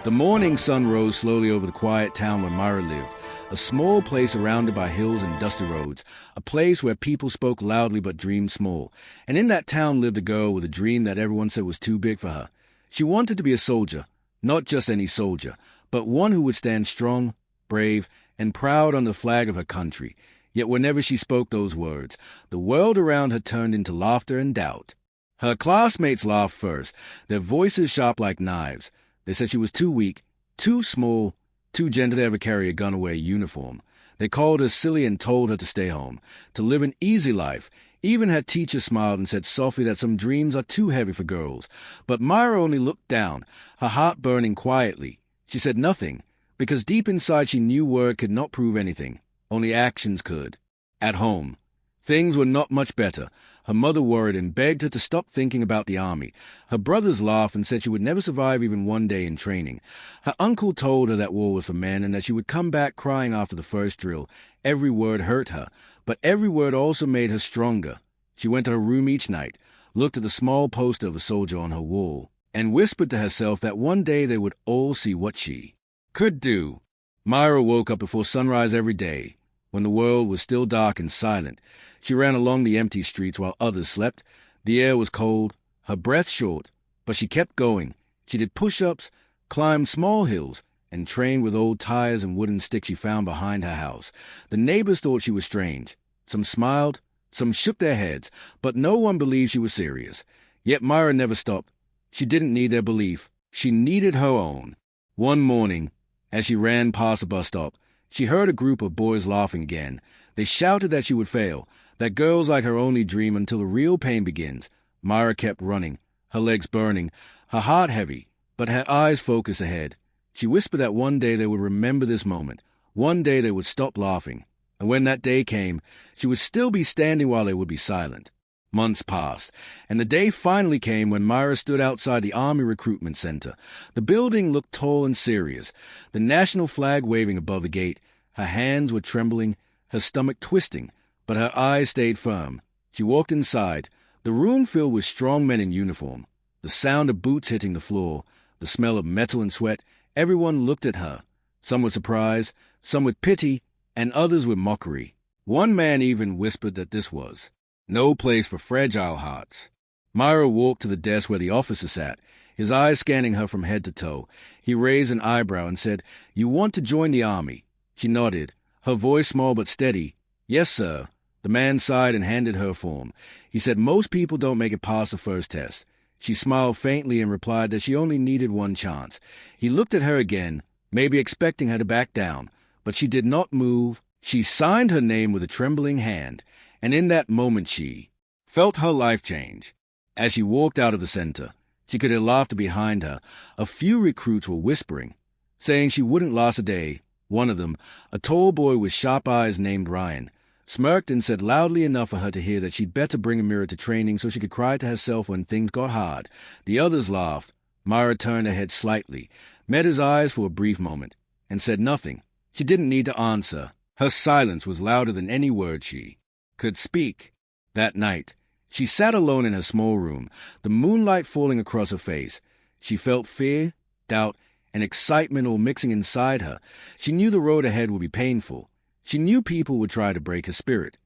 The morning sun rose slowly over the quiet town where Myra lived, a small place surrounded by hills and dusty roads, a place where people spoke loudly but dreamed small. And in that town lived a girl with a dream that everyone said was too big for her. She wanted to be a soldier, not just any soldier, but one who would stand strong, brave, and proud on the flag of her country. Yet whenever she spoke those words, the world around her turned into laughter and doubt. Her classmates laughed first, their voices sharp like knives. They said she was too weak, too small, too gentle to ever carry a gun or wear a uniform. They called her silly and told her to stay home, to live an easy life. Even her teacher smiled and said softly that some dreams are too heavy for girls. But Myra only looked down, her heart burning quietly. She said nothing, because deep inside she knew word could not prove anything. Only actions could. At home, things were not much better. Her mother worried and begged her to stop thinking about the army. Her brothers laughed and said she would never survive even one day in training. Her uncle told her that war was for men and that she would come back crying after the first drill. Every word hurt her, but every word also made her stronger. She went to her room each night, looked at the small poster of a soldier on her wall, and whispered to herself that one day they would all see what she could do. Myra woke up before sunrise every day, when the world was still dark and silent. She ran along the empty streets while others slept. The air was cold, her breath short, but she kept going. She did push-ups, climbed small hills, and trained with old tires and wooden sticks she found behind her house. The neighbors thought she was strange. Some smiled, some shook their heads, but no one believed she was serious. Yet Myra never stopped. She didn't need their belief. She needed her own. One morning, as she ran past a bus stop, she heard a group of boys laughing again. They shouted that she would fail, that girls like her only dream until the real pain begins. Myra kept running, her legs burning, her heart heavy, but her eyes focused ahead. She whispered that one day they would remember this moment. One day they would stop laughing. And when that day came, she would still be standing while they would be silent. Months passed, and the day finally came when Myra stood outside the Army Recruitment Center. The building looked tall and serious, the national flag waving above the gate. Her hands were trembling, her stomach twisting, but her eyes stayed firm. She walked inside, the room filled with strong men in uniform. The sound of boots hitting the floor, the smell of metal and sweat. Everyone looked at her, some with surprise, some with pity, and others with mockery. One man even whispered that this was no place for fragile hearts. Myra walked to the desk where the officer sat, his eyes scanning her from head to toe. He raised an eyebrow and said, "You want to join the Army?" She nodded, her voice small but steady. "Yes, sir." The man sighed and handed her a form. He said most people don't make it past the first test. She smiled faintly and replied that she only needed one chance. He looked at her again, maybe expecting her to back down, but she did not move. She signed her name with a trembling hand, and in that moment she felt her life change. As she walked out of the center, she could hear laughter behind her. A few recruits were whispering, saying she wouldn't last a day. One of them, a tall boy with sharp eyes named Ryan, smirked and said loudly enough for her to hear that she'd better bring a mirror to training so she could cry to herself when things got hard. The others laughed. Myra turned her head slightly, met his eyes for a brief moment, and said nothing. She didn't need to answer. Her silence was louder than any word she could speak. That night, she sat alone in her small room, the moonlight falling across her face. She felt fear, doubt, and excitement all mixing inside her. She knew the road ahead would be painful. She knew people would try to break her spirit.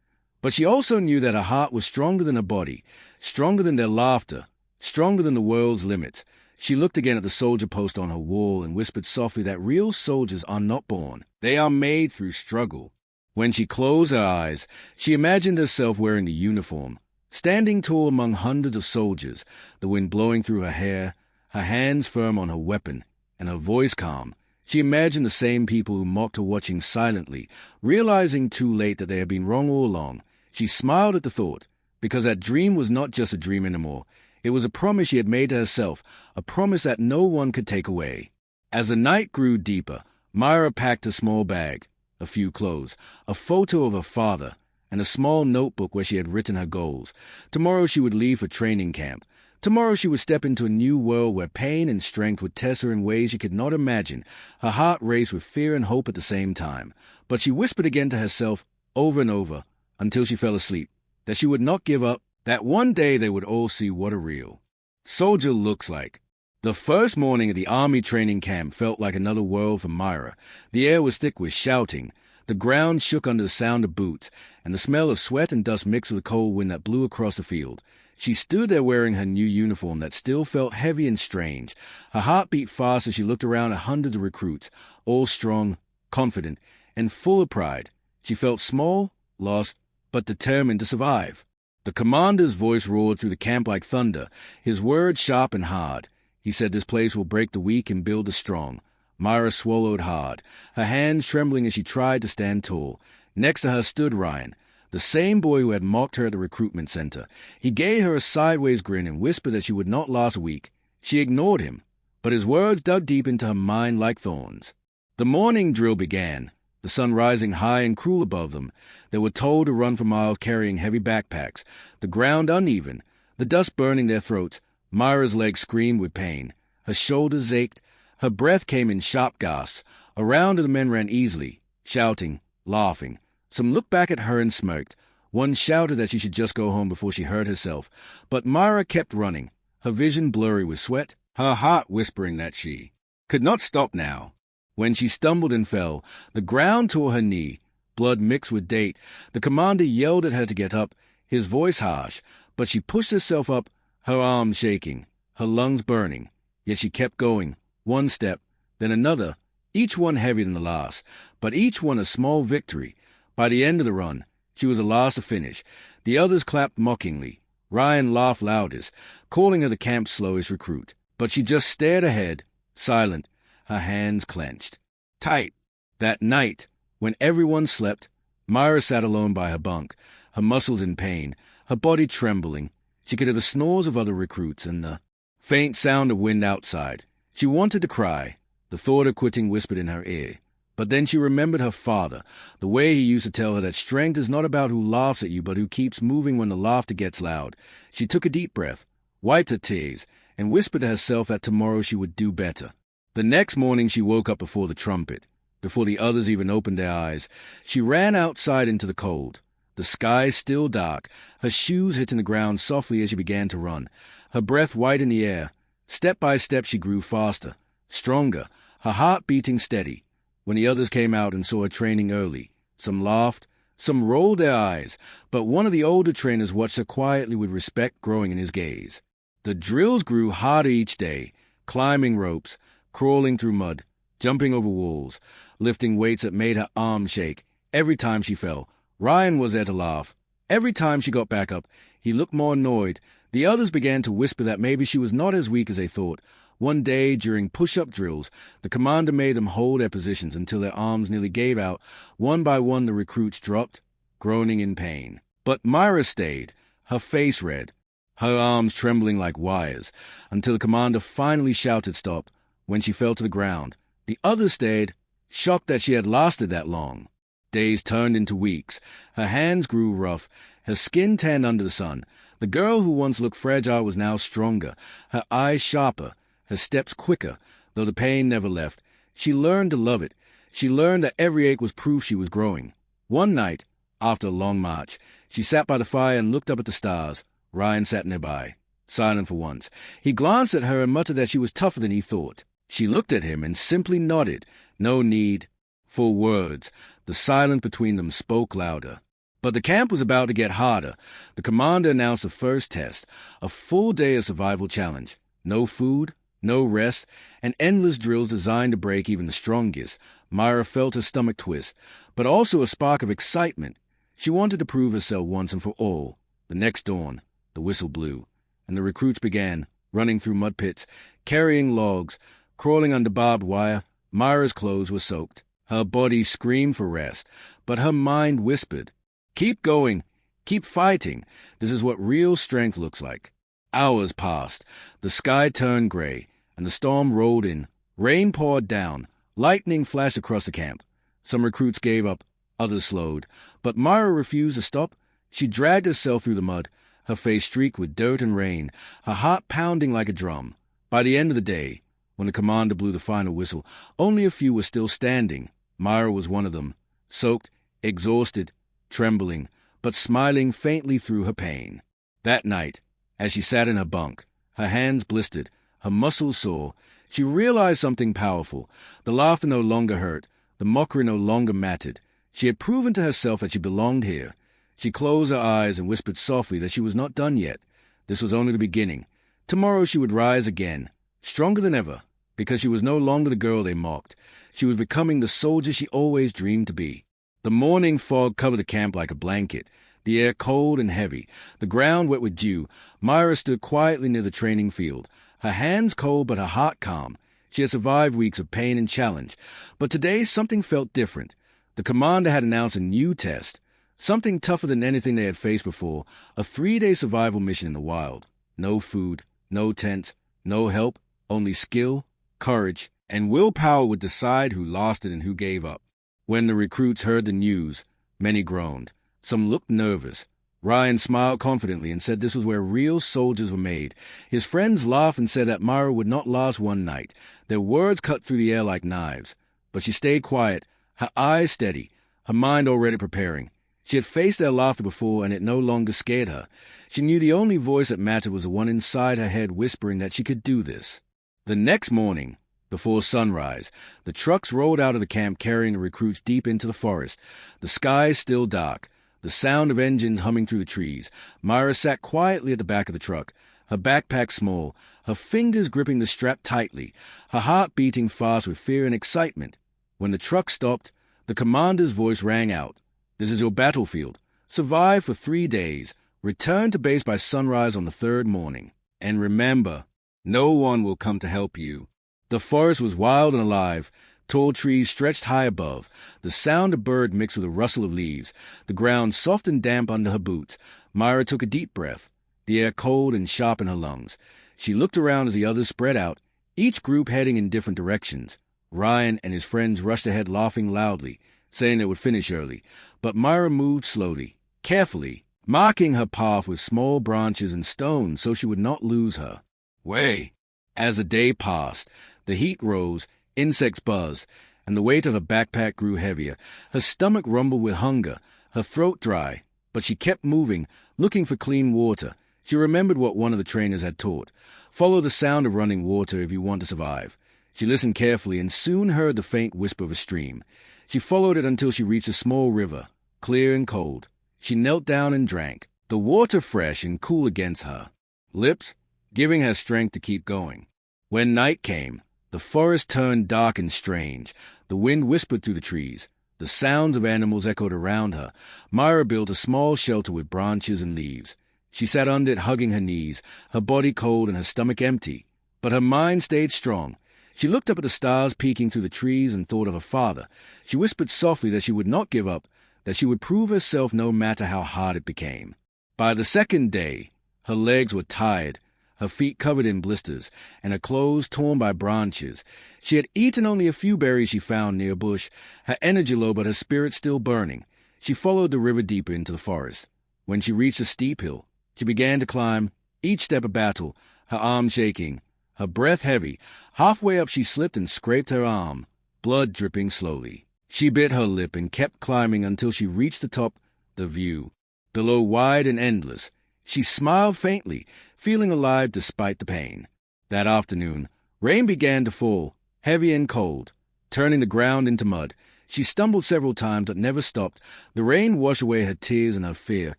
But she also knew that her heart was stronger than her body, stronger than their laughter, stronger than the world's limits. She looked again at the soldier post on her wall and whispered softly that real soldiers are not born. They are made through struggle. When she closed her eyes, she imagined herself wearing the uniform, standing tall among hundreds of soldiers, the wind blowing through her hair, her hands firm on her weapon, and her voice calm. She imagined the same people who mocked her watching silently, realizing too late that they had been wrong all along. She smiled at the thought, because that dream was not just a dream anymore. It was a promise she had made to herself, a promise that no one could take away. As the night grew deeper, Myra packed a small bag, a few clothes, a photo of her father, and a small notebook where she had written her goals. Tomorrow she would leave for training camp. Tomorrow she would step into a new world where pain and strength would test her in ways she could not imagine. Her heart raced with fear and hope at the same time. But she whispered again to herself, over and over, until she fell asleep, that she would not give up, that one day they would all see what a real soldier looks like. The first morning at the army training camp felt like another world for Myra. The air was thick with shouting. The ground shook under the sound of boots, and the smell of sweat and dust mixed with the cold wind that blew across the field. She stood there wearing her new uniform that still felt heavy and strange. Her heart beat fast as she looked around at hundreds of recruits, all strong, confident, and full of pride. She felt small, lost, but determined to survive. The commander's voice roared through the camp like thunder, his words sharp and hard. He said this place will break the weak and build the strong. Myra swallowed hard, her hands trembling as she tried to stand tall. Next to her stood Ryan, the same boy who had mocked her at the recruitment center. He gave her a sideways grin and whispered that she would not last a week. She ignored him, but his words dug deep into her mind like thorns. The morning drill began, the sun rising high and cruel above them. They were told to run for miles carrying heavy backpacks, the ground uneven, the dust burning their throats. Myra's legs screamed with pain. Her shoulders ached. Her breath came in sharp gasps. Around her the men ran easily, shouting, laughing. Some looked back at her and smirked. One shouted that she should just go home before she hurt herself. But Myra kept running, her vision blurry with sweat, her heart whispering that she could not stop now. When she stumbled and fell, the ground tore her knee. Blood mixed with date. The commander yelled at her to get up, his voice harsh, but she pushed herself up, her arms shaking, her lungs burning. Yet she kept going, one step, then another, each one heavier than the last, but each one a small victory. By the end of the run, she was the last to finish. The others clapped mockingly. Ryan laughed loudest, calling her the camp's slowest recruit. But she just stared ahead, silent, her hands clenched tight. That night, when everyone slept, Myra sat alone by her bunk, her muscles in pain, her body trembling. She could hear the snores of other recruits and the faint sound of wind outside. She wanted to cry. The thought of quitting whispered in her ear. But then she remembered her father, the way he used to tell her that strength is not about who laughs at you, but who keeps moving when the laughter gets loud. She took a deep breath, wiped her tears, and whispered to herself that tomorrow she would do better. The next morning she woke up before the trumpet, before the others even opened their eyes. She ran outside into the cold. The sky still dark, her shoes hitting the ground softly as she began to run, her breath white in the air. Step by step she grew faster, stronger, her heart beating steady. When the others came out and saw her training early, some laughed, some rolled their eyes, but one of the older trainers watched her quietly with respect growing in his gaze. The drills grew harder each day, climbing ropes, crawling through mud, jumping over walls, lifting weights that made her arms shake. Every time she fell, Ryan was there to laugh. Every time she got back up, he looked more annoyed. The others began to whisper that maybe she was not as weak as they thought. One day, during push-up drills, the commander made them hold their positions until their arms nearly gave out. One by one, the recruits dropped, groaning in pain. But Myra stayed, her face red, her arms trembling like wires, until the commander finally shouted stop. When she fell to the ground, the others stayed, shocked that she had lasted that long. Days turned into weeks. Her hands grew rough, her skin tanned under the sun. The girl who once looked fragile was now stronger, her eyes sharper, her steps quicker, though the pain never left. She learned to love it. She learned that every ache was proof she was growing. One night, after a long march, she sat by the fire and looked up at the stars. Ryan sat nearby, silent for once. He glanced at her and muttered that she was tougher than he thought. She looked at him and simply nodded. No need for words. The silence between them spoke louder. But the camp was about to get harder. The commander announced the first test, a full day of survival challenge. No food, no rest, and endless drills designed to break even the strongest. Myra felt her stomach twist, but also a spark of excitement. She wanted to prove herself once and for all. The next dawn, the whistle blew, and the recruits began, running through mud pits, carrying logs, crawling under barbed wire. Myra's clothes were soaked. Her body screamed for rest, but her mind whispered, "Keep going, keep fighting. This is what real strength looks like." Hours passed. The sky turned gray, and the storm rolled in. Rain poured down. Lightning flashed across the camp. Some recruits gave up, others slowed. But Myra refused to stop. She dragged herself through the mud, her face streaked with dirt and rain, her heart pounding like a drum. By the end of the day, when the commander blew the final whistle, only a few were still standing. Myra was one of them, soaked, exhausted, trembling, but smiling faintly through her pain. That night, as she sat in her bunk, her hands blistered, her muscles sore. She realized something powerful. The laughter no longer hurt. The mockery no longer mattered. She had proven to herself that she belonged here. She closed her eyes and whispered softly that she was not done yet. This was only the beginning. Tomorrow she would rise again, stronger than ever, because she was no longer the girl they mocked. She was becoming the soldier she always dreamed to be. The morning fog covered the camp like a blanket, the air cold and heavy, the ground wet with dew. Myra stood quietly near the training field, her hands cold but her heart calm. She had survived weeks of pain and challenge, but today something felt different. The commander had announced a new test, something tougher than anything they had faced before, a 3-day survival mission in the wild. No food, no tents, no help, only skill, courage, and willpower would decide who lasted and who gave up. When the recruits heard the news, many groaned. Some looked nervous. Ryan smiled confidently and said this was where real soldiers were made. His friends laughed and said that Myra would not last one night. Their words cut through the air like knives. But she stayed quiet, her eyes steady, her mind already preparing. She had faced their laughter before, and it no longer scared her. She knew the only voice that mattered was the one inside her head whispering that she could do this. The next morning, before sunrise, the trucks rolled out of the camp carrying the recruits deep into the forest. The sky still dark, the sound of engines humming through the trees. Myra sat quietly at the back of the truck, her backpack small, her fingers gripping the strap tightly, her heart beating fast with fear and excitement. When the truck stopped, the commander's voice rang out. "This is your battlefield. Survive for 3 days. Return to base by sunrise on the 3rd morning. And remember, no one will come to help you." The forest was wild and alive. Tall trees stretched high above. The sound of birds mixed with the rustle of leaves. The ground soft and damp under her boots. Myra took a deep breath, the air cold and sharp in her lungs. She looked around as the others spread out, each group heading in different directions. Ryan and his friends rushed ahead laughing loudly, saying they would finish early. But Myra moved slowly, carefully, marking her path with small branches and stones so she would not lose her way. As the day passed, the heat rose, insects buzzed, and the weight of her backpack grew heavier. Her stomach rumbled with hunger, her throat dry, but she kept moving, looking for clean water. She remembered what one of the trainers had taught. Follow the sound of running water if you want to survive. She listened carefully and soon heard the faint whisper of a stream. She followed it until she reached a small river, clear and cold. She knelt down and drank, the water fresh and cool against her lips, giving her strength to keep going. When night came, the forest turned dark and strange. The wind whispered through the trees. The sounds of animals echoed around her. Myra built a small shelter with branches and leaves. She sat under it, hugging her knees, her body cold and her stomach empty. But her mind stayed strong. She looked up at the stars peeking through the trees and thought of her father. She whispered softly that she would not give up, that she would prove herself no matter how hard it became. By the 2nd day, her legs were tired, her feet covered in blisters, and her clothes torn by branches. She had eaten only a few berries she found near a bush, her energy low but her spirit still burning. She followed the river deeper into the forest. When she reached a steep hill, she began to climb, each step a battle, her arms shaking, her breath heavy. Halfway up she slipped and scraped her arm, blood dripping slowly. She bit her lip and kept climbing until she reached the top, the view. Below wide and endless. She smiled faintly, feeling alive despite the pain. That afternoon, rain began to fall, heavy and cold, turning the ground into mud. She stumbled several times but never stopped. The rain washed away her tears and her fear.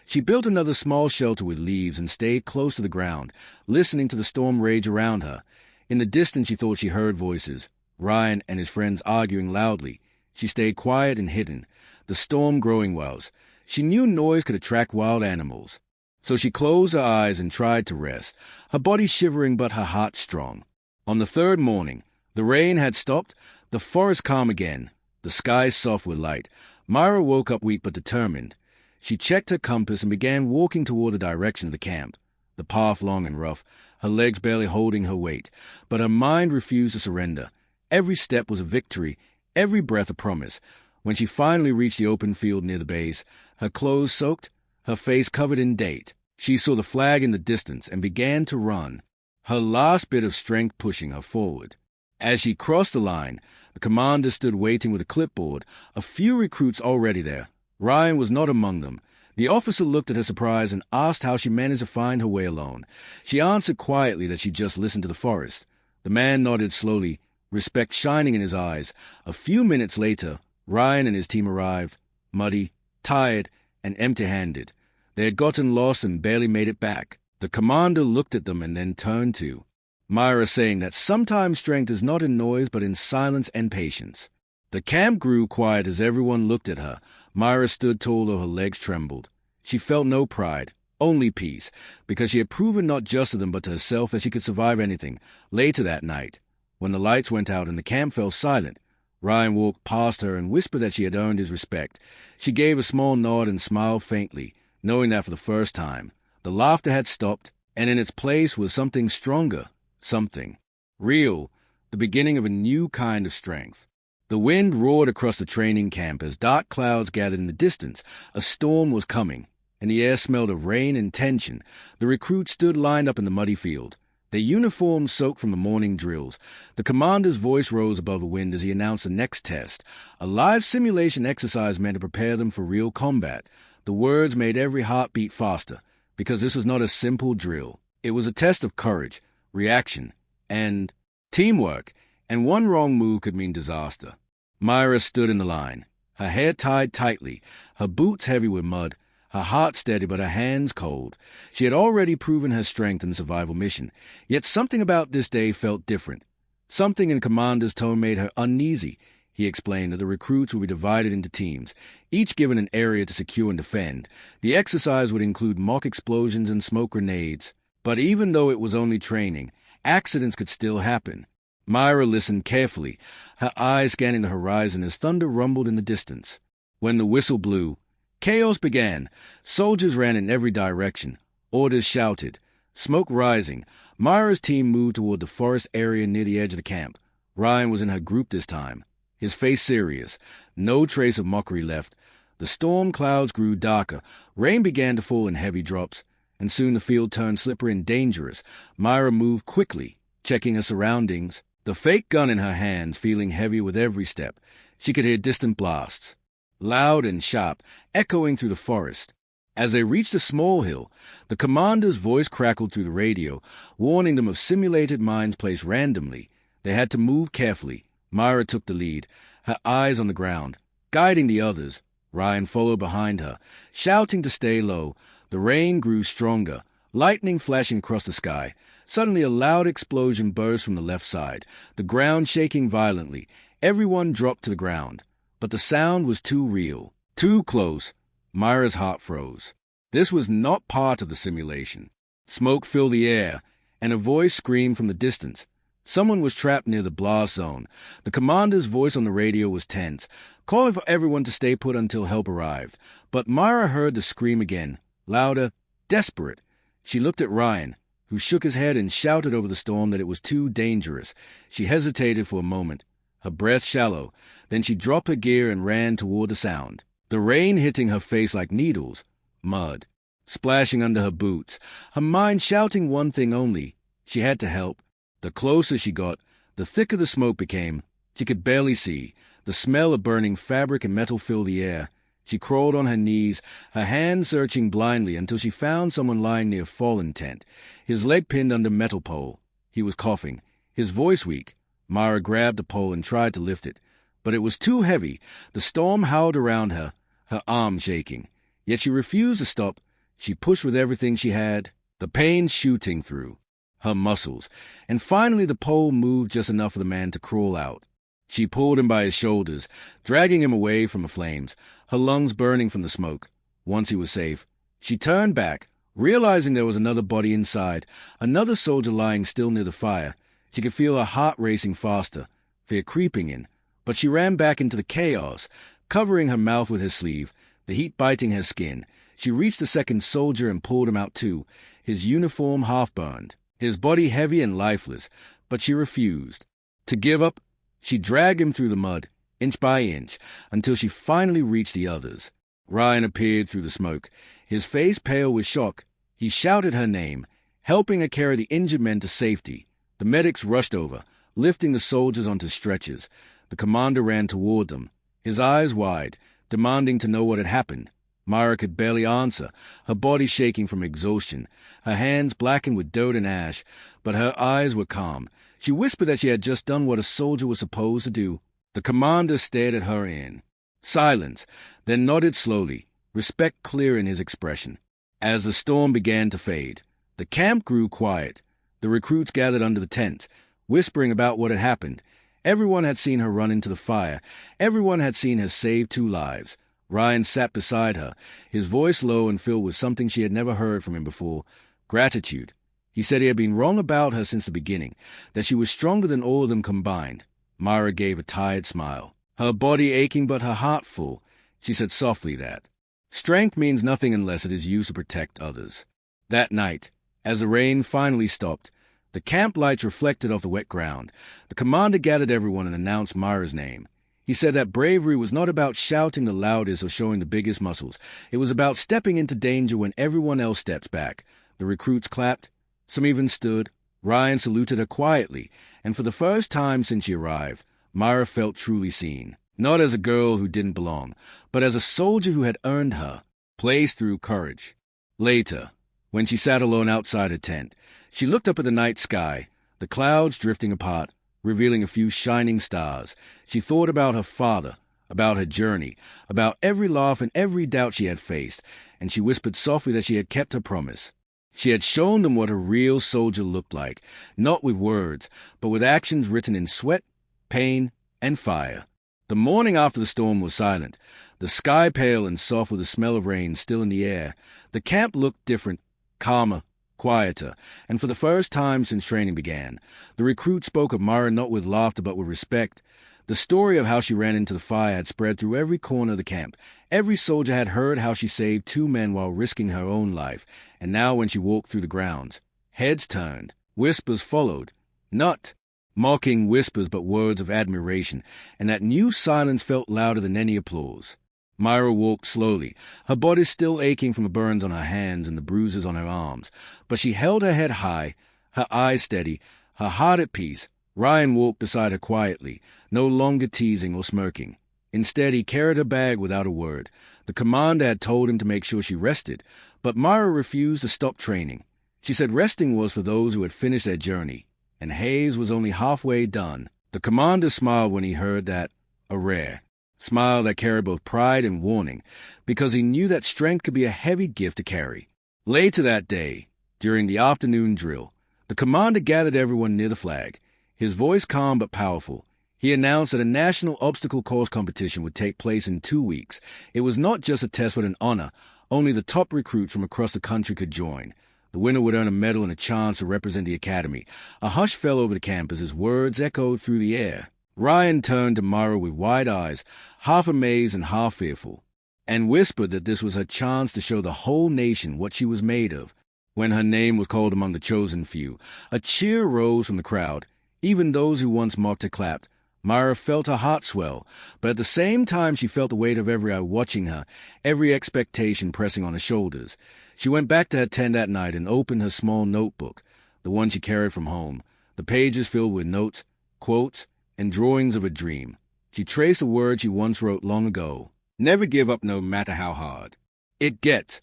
She built another small shelter with leaves and stayed close to the ground, listening to the storm rage around her. In the distance she thought she heard voices, Ryan and his friends arguing loudly. She stayed quiet and hidden, the storm growing was. She knew noise could attract wild animals. So she closed her eyes and tried to rest, her body shivering but her heart strong. On the 3rd morning, the rain had stopped, the forest calm again, the sky soft with light. Myra woke up weak but determined. She checked her compass and began walking toward the direction of the camp, the path long and rough, her legs barely holding her weight. But her mind refused to surrender. Every step was a victory, every breath a promise. When she finally reached the open field near the base, her clothes soaked, her face covered in date, she saw the flag in the distance and began to run, her last bit of strength pushing her forward. As she crossed the line, the commander stood waiting with a clipboard, a few recruits already there. Ryan was not among them. The officer looked at her surprised and asked how she managed to find her way alone. She answered quietly that she just listened to the forest. The man nodded slowly, respect shining in his eyes. A few minutes later, Ryan and his team arrived, muddy, tired, and empty-handed. They had gotten lost and barely made it back. The commander looked at them and then turned to Myra, saying that sometimes strength is not in noise but in silence and patience. The camp grew quiet as everyone looked at her. Myra stood tall though her legs trembled. She felt no pride, only peace, because she had proven not just to them but to herself that she could survive anything. Later that night, when the lights went out and the camp fell silent, Ryan walked past her and whispered that she had earned his respect. She gave a small nod and smiled faintly, knowing that for the first time, the laughter had stopped, and in its place was something stronger, something real, the beginning of a new kind of strength. The wind roared across the training camp as dark clouds gathered in the distance. A storm was coming, and the air smelled of rain and tension. The recruits stood lined up in the muddy field, their uniforms soaked from the morning drills. The commander's voice rose above the wind as he announced the next test, a live simulation exercise meant to prepare them for real combat. The words made every heart beat faster, because this was not a simple drill. It was a test of courage, reaction, and teamwork, and one wrong move could mean disaster. Myra stood in the line, her hair tied tightly, her boots heavy with mud, her heart steady but her hands cold. She had already proven her strength in the survival mission, yet something about this day felt different. Something in Commander's tone made her uneasy. He explained that the recruits would be divided into teams, each given an area to secure and defend. The exercise would include mock explosions and smoke grenades. But even though it was only training, accidents could still happen. Myra listened carefully, her eyes scanning the horizon as thunder rumbled in the distance. When the whistle blew, chaos began. Soldiers ran in every direction. Orders shouted. Smoke rising. Myra's team moved toward the forest area near the edge of the camp. Ryan was in her group this time, his face serious, no trace of mockery left. The storm clouds grew darker. Rain began to fall in heavy drops, and soon the field turned slippery and dangerous. Myra moved quickly, checking her surroundings, the fake gun in her hands feeling heavy with every step. She could hear distant blasts, loud and sharp, echoing through the forest. As they reached a small hill, the commander's voice crackled through the radio, warning them of simulated mines placed randomly. They had to move carefully. Myra took the lead, her eyes on the ground, guiding the others. Ryan followed behind her, shouting to stay low. The rain grew stronger, lightning flashing across the sky. Suddenly a loud explosion burst from the left side, the ground shaking violently. Everyone dropped to the ground. But the sound was too real, too close. Myra's heart froze. This was not part of the simulation. Smoke filled the air, and a voice screamed from the distance. Someone was trapped near the blast zone. The commander's voice on the radio was tense, calling for everyone to stay put until help arrived. But Myra heard the scream again, louder, desperate. She looked at Ryan, who shook his head and shouted over the storm that it was too dangerous. She hesitated for a moment, her breath shallow. Then she dropped her gear and ran toward the sound. The rain hitting her face like needles, mud, splashing under her boots, her mind shouting one thing only. She had to help. The closer she got, the thicker the smoke became. She could barely see. The smell of burning fabric and metal filled the air. She crawled on her knees, her hands searching blindly until she found someone lying near a fallen tent, his leg pinned under a metal pole. He was coughing, his voice weak. Myra grabbed the pole and tried to lift it, but it was too heavy. The storm howled around her, her arms shaking. Yet she refused to stop. She pushed with everything she had, the pain shooting through her muscles, and finally the pole moved just enough for the man to crawl out. She pulled him by his shoulders, dragging him away from the flames, her lungs burning from the smoke. Once he was safe, she turned back, realizing there was another body inside, another soldier lying still near the fire. She could feel her heart racing faster, fear creeping in, but she ran back into the chaos, covering her mouth with her sleeve, the heat biting her skin. She reached the second soldier and pulled him out too, his uniform half-burned, his body heavy and lifeless, but she refused to give up. She dragged him through the mud, inch by inch, until she finally reached the others. Ryan appeared through the smoke, his face pale with shock. He shouted her name, helping her carry the injured men to safety. The medics rushed over, lifting the soldiers onto stretchers. The commander ran toward them, his eyes wide, demanding to know what had happened. Myra could barely answer, her body shaking from exhaustion, her hands blackened with dirt and ash, but her eyes were calm. She whispered that she had just done what a soldier was supposed to do. The commander stared at her in silence, then nodded slowly, respect clear in his expression. As the storm began to fade, the camp grew quiet. The recruits gathered under the tent, whispering about what had happened. Everyone had seen her run into the fire. Everyone had seen her save 2 lives. Ryan sat beside her, his voice low and filled with something she had never heard from him before, gratitude. He said he had been wrong about her since the beginning, that she was stronger than all of them combined. Myra gave a tired smile, her body aching but her heart full. She said softly that strength means nothing unless it is used to protect others. That night, as the rain finally stopped, the camp lights reflected off the wet ground. The commander gathered everyone and announced Myra's name. He said that bravery was not about shouting the loudest or showing the biggest muscles. It was about stepping into danger when everyone else steps back. The recruits clapped. Some even stood. Ryan saluted her quietly, and for the first time since she arrived, Myra felt truly seen. Not as a girl who didn't belong, but as a soldier who had earned her place through courage. Later, when she sat alone outside her tent, she looked up at the night sky, the clouds drifting apart, revealing a few shining stars. She thought about her father, about her journey, about every laugh and every doubt she had faced, and she whispered softly that she had kept her promise. She had shown them what a real soldier looked like, not with words, but with actions written in sweat, pain, and fire. The morning after the storm was silent, the sky pale and soft with the smell of rain still in the air. The camp looked different, calmer, quieter, and for the first time since training began, the recruits spoke of Myra not with laughter but with respect. The story of how she ran into the fire had spread through every corner of the camp. Every soldier had heard how she saved 2 men while risking her own life, and now when she walked through the grounds, heads turned, whispers followed, not mocking whispers but words of admiration, and that new silence felt louder than any applause. Myra walked slowly, her body still aching from the burns on her hands and the bruises on her arms, but she held her head high, her eyes steady, her heart at peace. Ryan walked beside her quietly, no longer teasing or smirking. Instead, he carried her bag without a word. The commander had told him to make sure she rested, but Myra refused to stop training. She said resting was for those who had finished their journey, and Hayes was only halfway done. The commander smiled when he heard that, a rare smile that carried both pride and warning, because he knew that strength could be a heavy gift to carry. Later that day, during the afternoon drill, the commander gathered everyone near the flag. His voice calm but powerful. He announced that a national obstacle course competition would take place in 2 weeks. It was not just a test but an honor. Only the top recruits from across the country could join. The winner would earn a medal and a chance to represent the academy. A hush fell over the camp as his words echoed through the air. Ryan turned to Myra with wide eyes, half amazed and half fearful, and whispered that this was her chance to show the whole nation what she was made of. When her name was called among the chosen few, a cheer rose from the crowd. Even those who once mocked her clapped. Myra felt her heart swell, but at the same time she felt the weight of every eye watching her, every expectation pressing on her shoulders. She went back to her tent that night and opened her small notebook, the one she carried from home, the pages filled with notes, quotes, and drawings of a dream. She traced the words she once wrote long ago. Never give up no matter how hard it gets.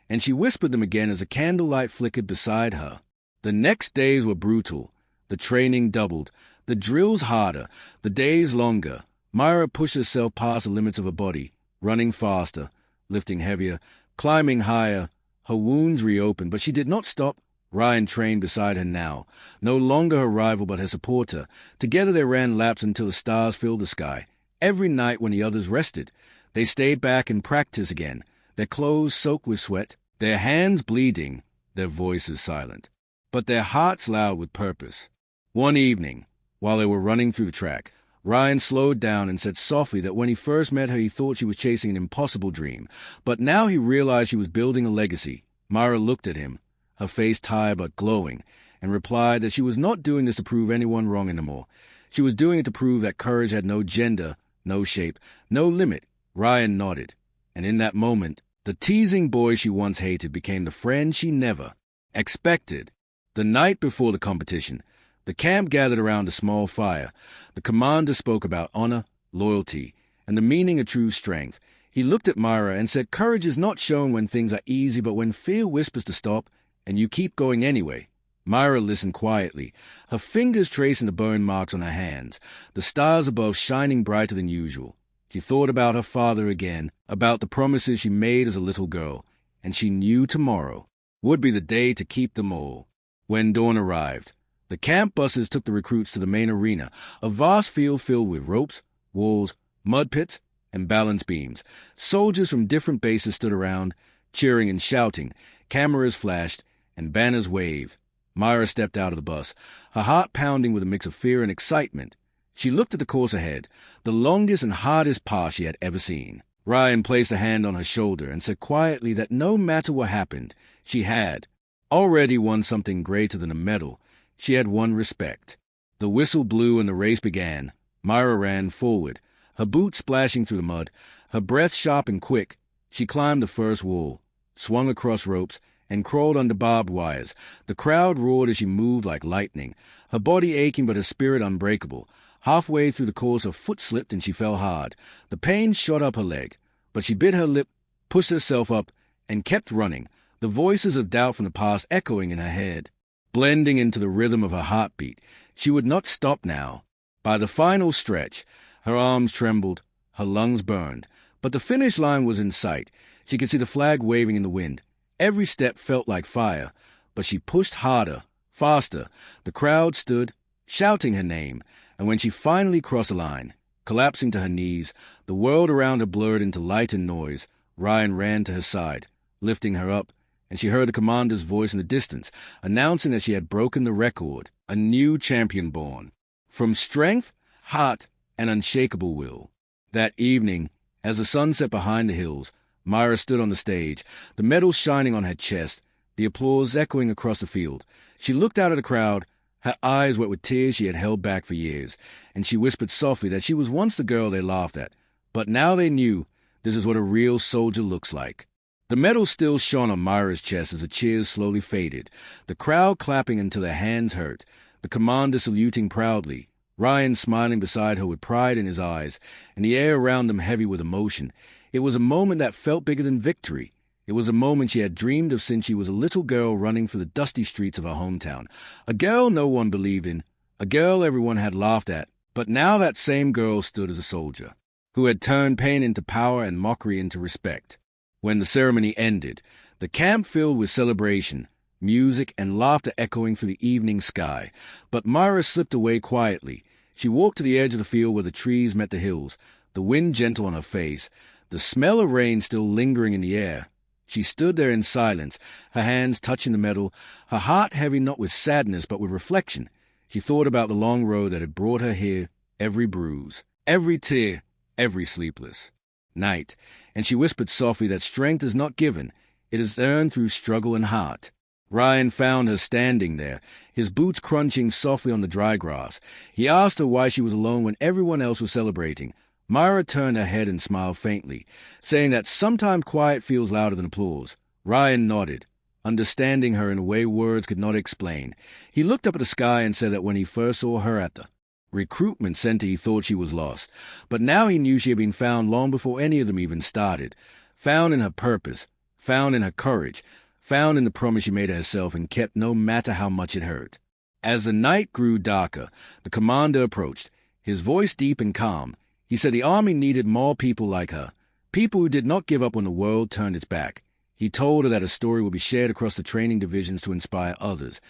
And she whispered them again as a candlelight flickered beside her. The next days were brutal. The training doubled, the drills harder, the days longer. Myra pushed herself past the limits of her body, running faster, lifting heavier, climbing higher. Her wounds reopened, but she did not stop. Ryan trained beside her now, no longer her rival but her supporter. Together they ran laps until the stars filled the sky. Every night when the others rested, they stayed back and practiced again, their clothes soaked with sweat, their hands bleeding, their voices silent, but their hearts loud with purpose. One evening, while they were running through the track, Ryan slowed down and said softly that when he first met her he thought she was chasing an impossible dream, but now he realized she was building a legacy. Myra looked at him, her face tired but glowing, and replied that she was not doing this to prove anyone wrong anymore. She was doing it to prove that courage had no gender, no shape, no limit. Ryan nodded, and in that moment, the teasing boy she once hated became the friend she never expected. The night before the competition, the camp gathered around a small fire. The commander spoke about honor, loyalty, and the meaning of true strength. He looked at Myra and said, "Courage is not shown when things are easy, but when fear whispers to stop, and you keep going anyway." Myra listened quietly, her fingers tracing the burn marks on her hands, the stars above shining brighter than usual. She thought about her father again, about the promises she made as a little girl, and she knew tomorrow would be the day to keep them all. When dawn arrived, the camp buses took the recruits to the main arena, a vast field filled with ropes, walls, mud pits, and balance beams. Soldiers from different bases stood around, cheering and shouting. Cameras flashed, and banners waved. Myra stepped out of the bus, her heart pounding with a mix of fear and excitement. She looked at the course ahead, the longest and hardest path she had ever seen. Ryan placed a hand on her shoulder and said quietly that no matter what happened, she had already won something greater than a medal. She had won respect. The whistle blew and the race began. Myra ran forward, her boots splashing through the mud, her breath sharp and quick. She climbed the first wall, swung across ropes, and crawled under barbed wires. The crowd roared as she moved like lightning, her body aching but her spirit unbreakable. Halfway through the course, her foot slipped and she fell hard. The pain shot up her leg, but she bit her lip, pushed herself up, and kept running, the voices of doubt from the past echoing in her head, blending into the rhythm of her heartbeat. She would not stop now. By the final stretch, her arms trembled, her lungs burned, but the finish line was in sight. She could see the flag waving in the wind. Every step felt like fire, but she pushed harder, faster. The crowd stood, shouting her name, and when she finally crossed the line, collapsing to her knees, the world around her blurred into light and noise. Ryan ran to her side, lifting her up, and she heard the commander's voice in the distance, announcing that she had broken the record, a new champion born. From strength, heart, and unshakable will. That evening, as the sun set behind the hills, Myra stood on the stage, the medal shining on her chest, the applause echoing across the field. She looked out at the crowd, her eyes wet with tears she had held back for years, and she whispered softly that she was once the girl they laughed at, but now they knew this is what a real soldier looks like. The medal still shone on Myra's chest as the cheers slowly faded, the crowd clapping until their hands hurt, the commander saluting proudly, Ryan smiling beside her with pride in his eyes, and the air around them heavy with emotion. It was a moment that felt bigger than victory. It was a moment she had dreamed of since she was a little girl running through the dusty streets of her hometown. A girl no one believed in, a girl everyone had laughed at, but now that same girl stood as a soldier, who had turned pain into power and mockery into respect. When the ceremony ended, the camp filled with celebration, music and laughter echoing through the evening sky. But Myra slipped away quietly. She walked to the edge of the field where the trees met the hills, the wind gentle on her face, the smell of rain still lingering in the air. She stood there in silence, her hands touching the medal, her heart heavy not with sadness but with reflection. She thought about the long road that had brought her here, every bruise, every tear, every sleepless night, and she whispered softly that strength is not given, it is earned through struggle and heart. Ryan found her standing there, his boots crunching softly on the dry grass. He asked her why she was alone when everyone else was celebrating. Myra turned her head and smiled faintly, saying that sometimes quiet feels louder than applause. Ryan nodded, understanding her in a way words could not explain. He looked up at the sky and said that when he first saw her at the recruitment center, he thought she was lost. But now he knew she had been found long before any of them even started. Found in her purpose, found in her courage, found in the promise she made to herself and kept no matter how much it hurt. As the night grew darker, the commander approached, his voice deep and calm. He said the army needed more people like her, people who did not give up when the world turned its back. He told her that her story would be shared across the training divisions to inspire others.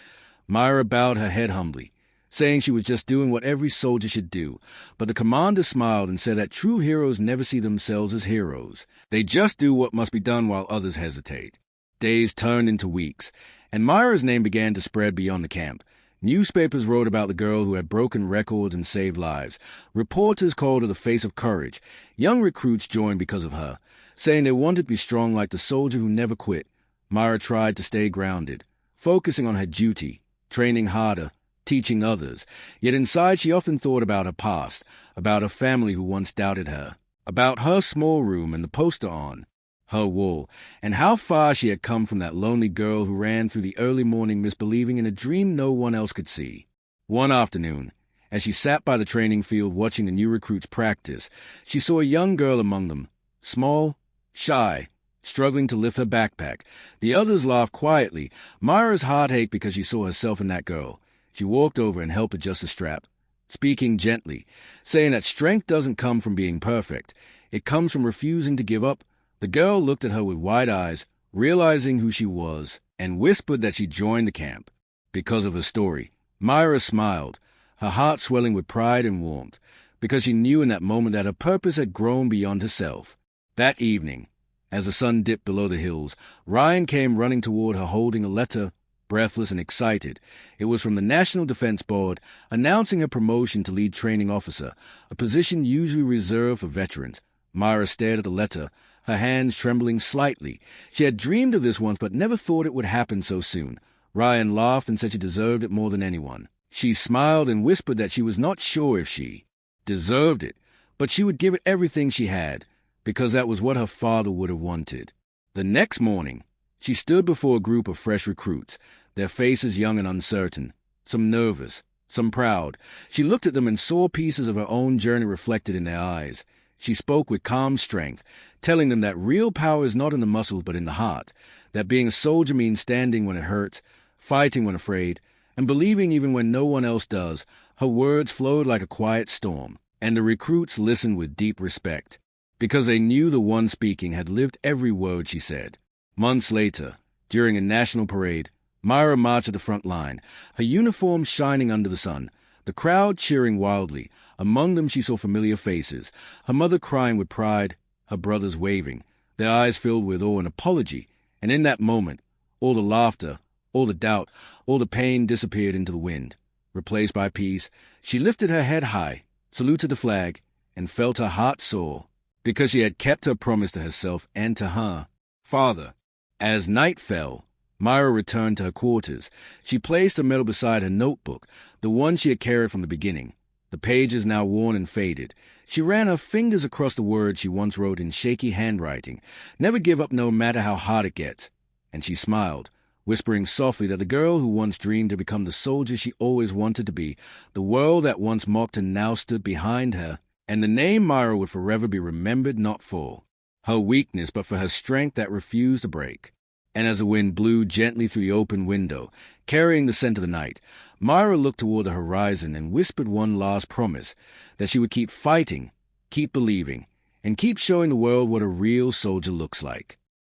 Myra bowed her head humbly, saying she was just doing what every soldier should do. But the commander smiled and said that true heroes never see themselves as heroes. They just do what must be done while others hesitate. Days turned into weeks, and Myra's name began to spread beyond the camp. Newspapers wrote about the girl who had broken records and saved lives. Reporters called her the face of courage. Young recruits joined because of her, saying they wanted to be strong like the soldier who never quit. Myra tried to stay grounded, focusing on her duty, training harder, teaching others. Yet inside she often thought about her past, about her family who once doubted her, about her small room and the poster on her wall, and how far she had come from that lonely girl who ran through the early morning misbelieving in a dream no one else could see. One afternoon, as she sat by the training field watching the new recruits practice, she saw a young girl among them, Small, shy, struggling to lift her backpack. The others laughed quietly. Myra's heart ached because she saw herself in that girl. She walked over and helped adjust the strap, speaking gently, saying that strength doesn't come from being perfect. It comes from refusing to give up. The girl looked at her with wide eyes, realizing who she was, and whispered that she joined the camp because of her story. Myra smiled, her heart swelling with pride and warmth, because she knew in that moment that her purpose had grown beyond herself. That evening, as the sun dipped below the hills, Ryan came running toward her holding a letter, breathless and excited. It was from the National Defense Board, announcing her promotion to lead training officer, a position usually reserved for veterans. Myra stared at the letter, her hands trembling slightly. She had dreamed of this once, but never thought it would happen so soon. Ryan laughed and said she deserved it more than anyone. She smiled and whispered that she was not sure if she deserved it, but she would give it everything she had, because that was what her father would have wanted. The next morning, she stood before a group of fresh recruits, their faces young and uncertain, some nervous, some proud. She looked at them and saw pieces of her own journey reflected in their eyes. She spoke with calm strength, telling them that real power is not in the muscles but in the heart, that being a soldier means standing when it hurts, fighting when afraid, and believing even when no one else does. Her words flowed like a quiet storm, and the recruits listened with deep respect, because they knew the one speaking had lived every word she said. Months later, during a national parade, Myra marched at the front line, her uniform shining under the sun, the crowd cheering wildly. Among them she saw familiar faces, her mother crying with pride, her brothers waving, their eyes filled with awe and apology. And in that moment, all the laughter, all the doubt, all the pain disappeared into the wind, replaced by peace. She lifted her head high, saluted the flag, and felt her heart soar, because she had kept her promise to herself and to her father. As night fell, Myra returned to her quarters. She placed her medal beside her notebook, the one she had carried from the beginning, the pages now worn and faded. She ran her fingers across the words she once wrote in shaky handwriting. Never give up no matter how hard it gets. And she smiled, whispering softly that the girl who once dreamed to become the soldier she always wanted to be, the world that once mocked her now stood behind her, and the name Myra would forever be remembered not for her weakness, but for her strength that refused to break. And as the wind blew gently through the open window, carrying the scent of the night, Myra looked toward the horizon and whispered one last promise, that she would keep fighting, keep believing, and keep showing the world what a real soldier looks like.